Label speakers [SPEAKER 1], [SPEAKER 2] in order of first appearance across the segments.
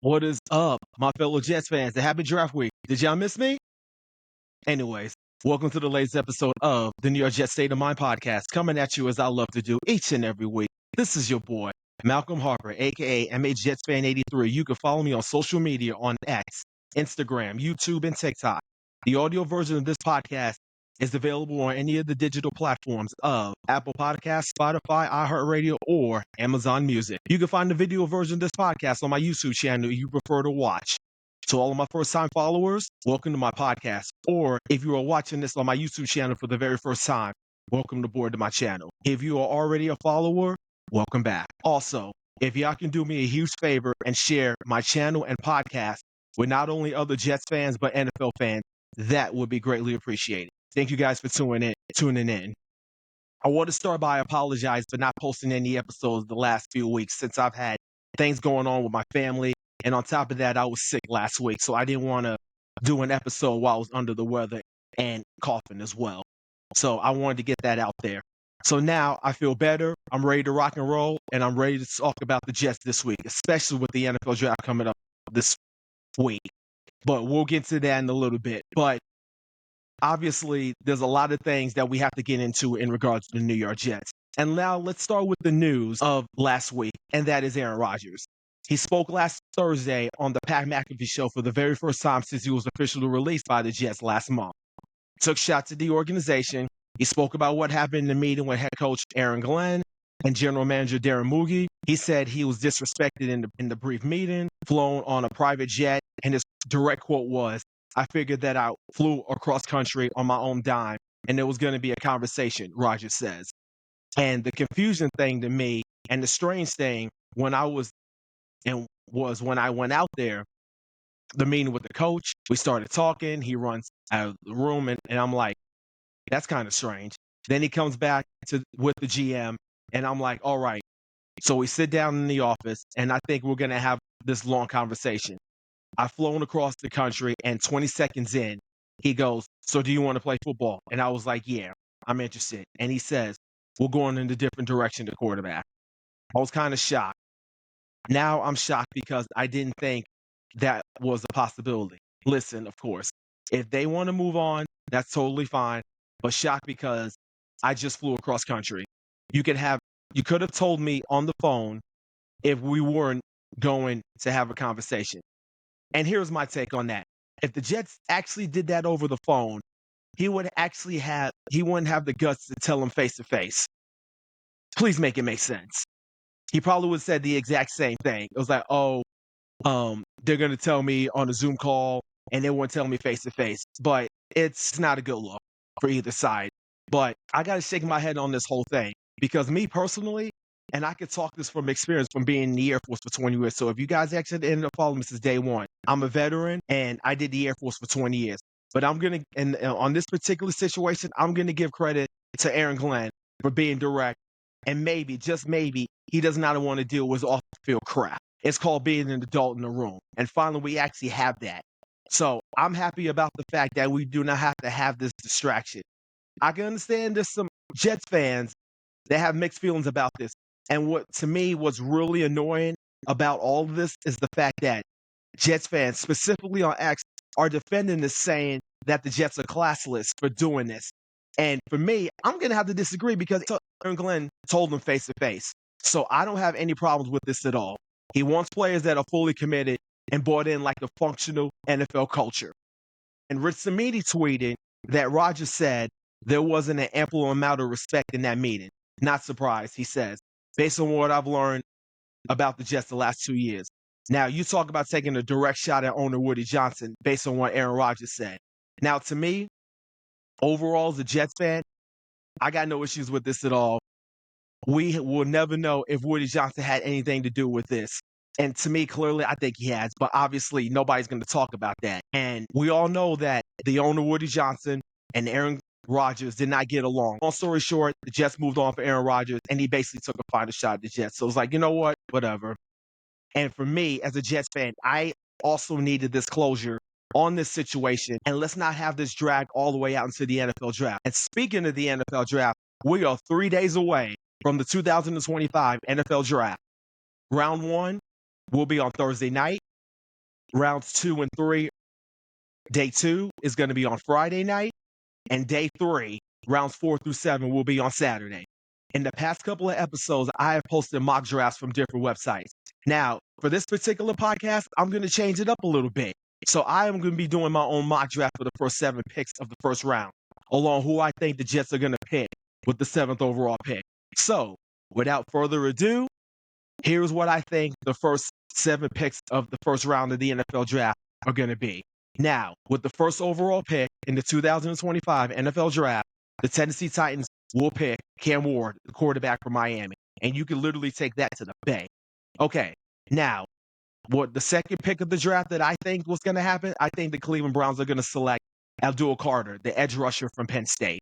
[SPEAKER 1] What is up, my fellow Jets fans? A happy draft week. Did y'all miss me? Anyways, welcome to the latest episode of the New York Jets State of Mind podcast, coming at you as I love to do each and every week. This is your boy, Malcolm Harper, aka MAJetsFan83. You can follow me on social media on X, Instagram, YouTube, and TikTok. The audio version of this podcast is available on any of the digital platforms of Apple Podcasts, Spotify, iHeartRadio, or Amazon Music. You can find the video version of this podcast on my YouTube channel if you prefer to watch. To all of my first-time followers, welcome to my podcast. Or if you are watching this on my YouTube channel for the very first time, welcome aboard to my channel. If you are already a follower, welcome back. Also, if y'all can do me a huge favor and share my channel and podcast with not only other Jets fans, but NFL fans, that would be greatly appreciated. Thank you guys for tuning in. I want to start by apologizing for not posting any episodes the last few weeks since I've had things going on with my family. And on top of that, I was sick last week, so I didn't want to do an episode while I was under the weather and coughing as well. So I wanted to get that out there. So now I feel better. I'm ready to rock and roll, and I'm ready to talk about the Jets this week, especially with the NFL draft coming up this week. But we'll get to that in a little bit. But obviously, there's a lot of things that we have to get into in regards to the New York Jets. And now let's start with the news of last week, and that is Aaron Rodgers. He spoke last Thursday on the Pat McAfee show for the very first time since he was officially released by the Jets last month. Took shots at the organization. He spoke about what happened in the meeting with head coach Aaron Glenn and general manager Darren Moogie. He said he was disrespected in the brief meeting, flown on a private jet, and his direct quote was, "I figured that I flew across country on my own dime, and there was going to be a conversation," Rodgers says. And the confusing thing to me, and the strange thing when I went out there, the meeting with the coach, we started talking, he runs out of the room, and I'm like, that's kind of strange. Then he comes back with the GM, and I'm like, all right. So we sit down in the office, and I think we're going to have this long conversation. I've flown across the country, and 20 seconds in, he goes, "So do you want to play football?" And I was like, yeah, I'm interested. And he says, "We're going in a different direction to quarterback." I was kind of shocked. Now I'm shocked because I didn't think that was a possibility. Listen, of course, if they want to move on, that's totally fine. But shocked because I just flew across country. You could have told me on the phone if we weren't going to have a conversation. And here's my take on that. If the Jets actually did that over the phone, he wouldn't have the guts to tell him face to face. Please make it make sense. He probably would have said the exact same thing. It was like, they're going to tell me on a Zoom call and they won't tell me face to face. But it's not a good look for either side. But I got to shake my head on this whole thing because me personally, and I could talk this from experience from being in the Air Force for 20 years. So if you guys actually ended up following me since day one, I'm a veteran and I did the Air Force for 20 years. But I'm going to, and on this particular situation, I'm going to give credit to Aaron Glenn for being direct. And maybe, just maybe, he does not want to deal with off-the-field crap. It's called being an adult in the room. And finally, we actually have that. So I'm happy about the fact that we do not have to have this distraction. I can understand there's some Jets fans that have mixed feelings about this. And what, to me, what's really annoying about all of this is the fact that Jets fans, specifically on X, are defending this, saying that the Jets are classless for doing this. And for me, I'm going to have to disagree because Aaron Glenn told them face to face. So I don't have any problems with this at all. He wants players that are fully committed and bought in like a functional NFL culture. And Rich Samiti tweeted that Rodgers said there wasn't an ample amount of respect in that meeting. Not surprised, he says, based on what I've learned about the Jets the last 2 years. Now, you talk about taking a direct shot at owner Woody Johnson based on what Aaron Rodgers said. Now, to me, overall, as a Jets fan, I got no issues with this at all. We will never know if Woody Johnson had anything to do with this. And to me, clearly, I think he has. But obviously, nobody's going to talk about that. And we all know that the owner, Woody Johnson, and Aaron Rodgers did not get along. Long story short, the Jets moved on for Aaron Rodgers, and he basically took a final shot at the Jets. So it's like, you know what? Whatever. And for me, as a Jets fan, I also needed this closure on this situation. And let's not have this drag all the way out into the NFL draft. And speaking of the NFL draft, we are 3 days away from the 2025 NFL draft. Round 1 will be on Thursday night. rounds 2 and 3, day 2 is going to be on Friday night, and day 3, rounds 4 through 7, will be on Saturday. In the past couple of episodes, I have posted mock drafts from different websites. Now, for this particular podcast, I'm going to change it up a little bit. So I am going to be doing my own mock draft for the first 7 picks of the first round, along who I think the Jets are going to pick with the 7th overall pick. So, without further ado, here's what I think the first 7 picks of the first round of the NFL draft are going to be. Now, with the first overall pick in the 2025 NFL draft, the Tennessee Titans will pick Cam Ward, the quarterback from Miami. And you can literally take that to the bank. Okay, now, what the second pick of the draft that I think was going to happen, I think the Cleveland Browns are going to select Abdul Carter, the edge rusher from Penn State.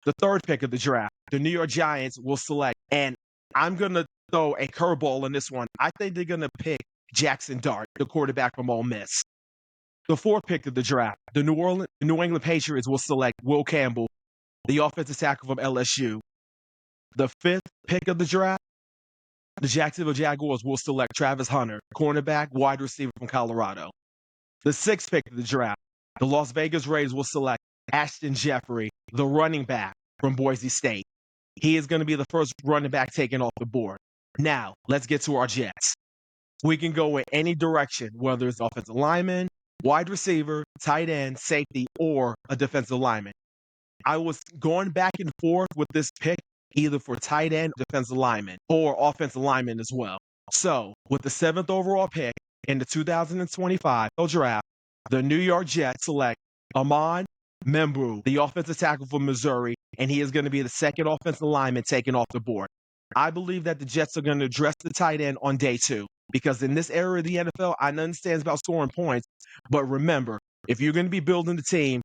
[SPEAKER 1] The third pick of the draft, the New York Giants will select, and I'm going to throw a curveball in this one. I think they're going to pick Jackson Dart, the quarterback from Ole Miss. The fourth pick of the draft, the New England Patriots will select Will Campbell, the offensive tackle from LSU. The fifth pick of the draft, the Jacksonville Jaguars will select Travis Hunter, cornerback, wide receiver from Colorado. The sixth pick of the draft, the Las Vegas Raiders will select Ashton Jeffrey, the running back from Boise State. He is going to be the first running back taken off the board. Now, let's get to our Jets. We can go in any direction, whether it's offensive lineman, wide receiver, tight end, safety, or a defensive lineman. I was going back and forth with this pick, either for tight end, defensive lineman, or offensive lineman as well. So, with the 7th overall pick in the 2025 draft, the New York Jets select Ahman Membru, the offensive tackle from Missouri, and he is going to be the second offensive lineman taken off the board. I believe that the Jets are going to address the tight end on day 2, because in this era of the NFL, I understand it's about scoring points, but remember, if you're going to be building the team,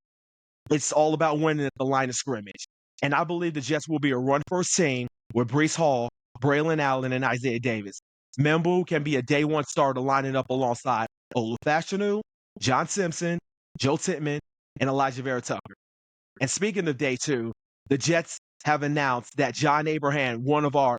[SPEAKER 1] it's all about winning at the line of scrimmage. And I believe the Jets will be a run-first team with Breece Hall, Braylon Allen, and Isaiah Davis. Membru can be a day 1 starter lining up alongside Olufashinu, John Simpson, Joe Tittman, and Elijah Vera Tucker. And speaking of day 2, the Jets have announced that John Abraham, one of our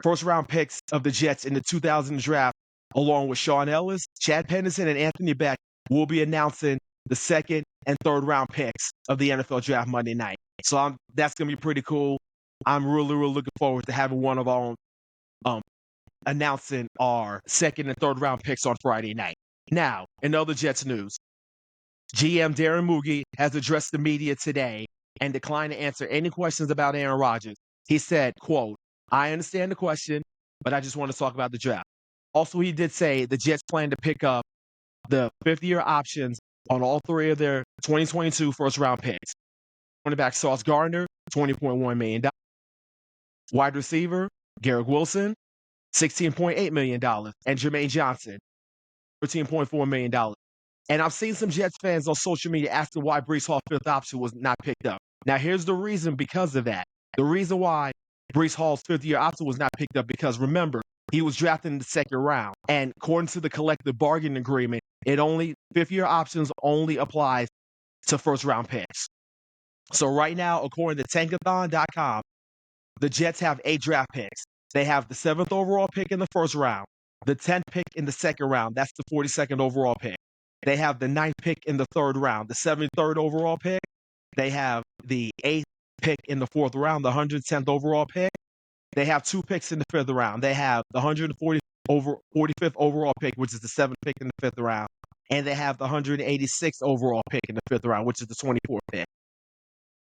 [SPEAKER 1] first-round picks of the Jets in the 2000 draft, along with Sean Ellis, Chad Pennington, and Anthony Beck, will be announcing the 2nd and 3rd round picks of the NFL draft Monday night. So that's going to be pretty cool. I'm really, really looking forward to having one of our own announcing our 2nd and 3rd round picks on Friday night. Now, in other Jets news, GM Darren Muge has addressed the media today and declined to answer any questions about Aaron Rodgers. He said, quote, "I understand the question, but I just want to talk about the draft." Also, he did say the Jets plan to pick up the 5th-year options on all 3 of their 2022 first-round picks. Cornerback Sauce Gardner, $20.1 million. Wide receiver Garrett Wilson, $16.8 million. And Jermaine Johnson, $13.4 million. And I've seen some Jets fans on social media asking why Breece Hall's 5th option was not picked up. Now, here's the reason because of that. The reason why Breece Hall's 5th-year option was not picked up, because remember, he was drafted in the 2nd round. And according to the collective bargaining agreement, 5th-year options only applies to first-round picks. So right now, according to Tankathon.com, the Jets have 8 draft picks. They have the 7th overall pick in the 1st round, the 10th pick in the 2nd round, that's the 42nd overall pick. They have the 9th pick in the 3rd round, the 73rd overall pick. They have the 8th pick in the 4th round, the 110th overall pick. They have 2 picks in the 5th round. They have the 145th overall pick, which is the 7th pick in the 5th round. And they have the 186th overall pick in the 5th round, which is the 24th pick.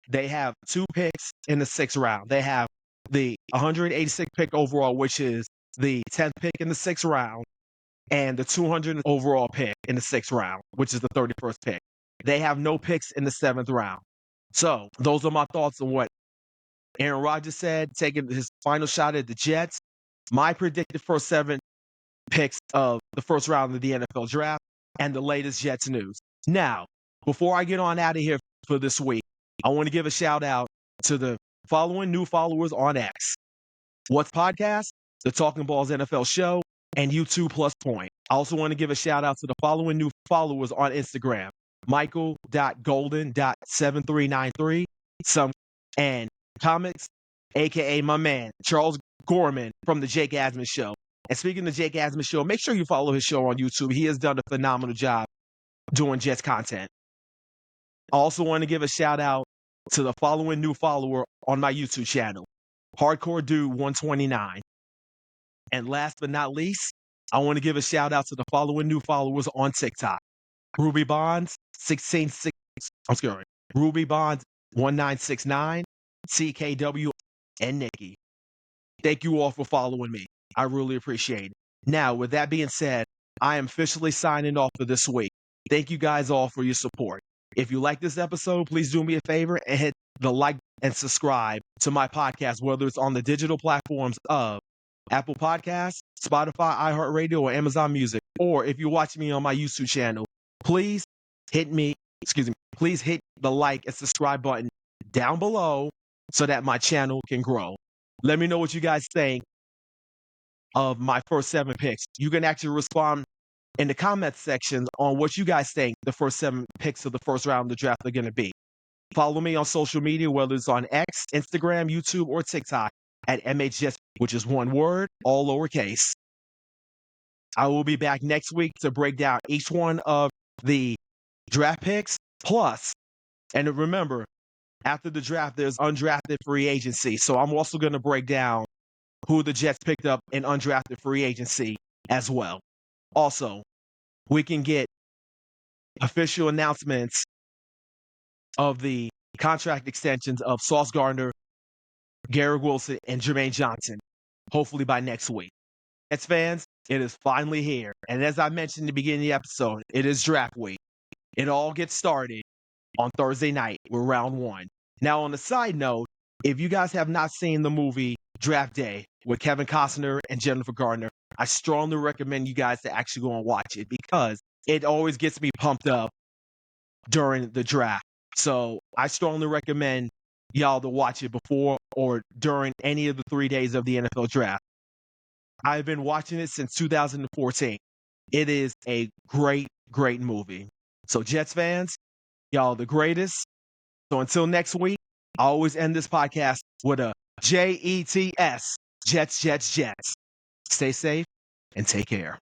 [SPEAKER 1] They have 2 picks in the 6th round. They have the 186th pick overall, which is the 10th pick in the 6th round, and the 200th overall pick in the 6th round, which is the 31st pick. They have no picks in the 7th round. So those are my thoughts on what Aaron Rodgers said, taking his final shot at the Jets. My predicted first 7 picks of the first round of the NFL draft, and the latest Jets news. Now, before I get on out of here for this week, I want to give a shout out to the following new followers on X. What's Podcast, the Talking Balls NFL Show, and YouTube Plus Point. I also want to give a shout out to the following new followers on Instagram: Michael.golden.7393, and Comics, aka my man, Charles Gorman from the Jake Asman Show. And speaking of Jake Asmus Show, make sure you follow his show on YouTube. He has done a phenomenal job doing Jets content. I also want to give a shout out to the following new follower on my YouTube channel, Hardcore Dude 129. And last but not least, I want to give a shout out to the following new followers on TikTok, Ruby Bonds 166. I'm sorry, Ruby Bonds 1969, CKW, and Nikki. Thank you all for following me. I really appreciate it. Now, with that being said, I am officially signing off for this week. Thank you guys all for your support. If you like this episode, please do me a favor and hit the like and subscribe to my podcast, whether it's on the digital platforms of Apple Podcasts, Spotify, iHeartRadio, or Amazon Music. Or if you're watching me on my YouTube channel, please hit the like and subscribe button down below so that my channel can grow. Let me know what you guys think of my first 7 picks. You can actually respond in the comment section on what you guys think the first 7 picks of the first round of the draft are going to be. Follow me on social media, whether it's on X, Instagram, YouTube, or TikTok at MHJets, which is one word, all lowercase. I will be back next week to break down each one of the draft picks. Plus, and remember, after the draft, there's undrafted free agency. So I'm also going to break down who the Jets picked up in undrafted free agency as well. Also, we can get official announcements of the contract extensions of Sauce Gardner, Garrett Wilson, and Jermaine Johnson, hopefully by next week. Jets fans, it is finally here. And as I mentioned in the beginning of the episode, it is draft week. It all gets started on Thursday night with round 1. Now, on the side note, if you guys have not seen the movie Draft Day with Kevin Costner and Jennifer Gardner, I strongly recommend you guys to actually go and watch it because it always gets me pumped up during the draft. So I strongly recommend y'all to watch it before or during any of the 3 days of the NFL draft. I've been watching it since 2014. It is a great, great movie. So Jets fans, y'all are the greatest. So until next week, I always end this podcast with a JETS, Jets, Jets, Jets. Stay safe and take care.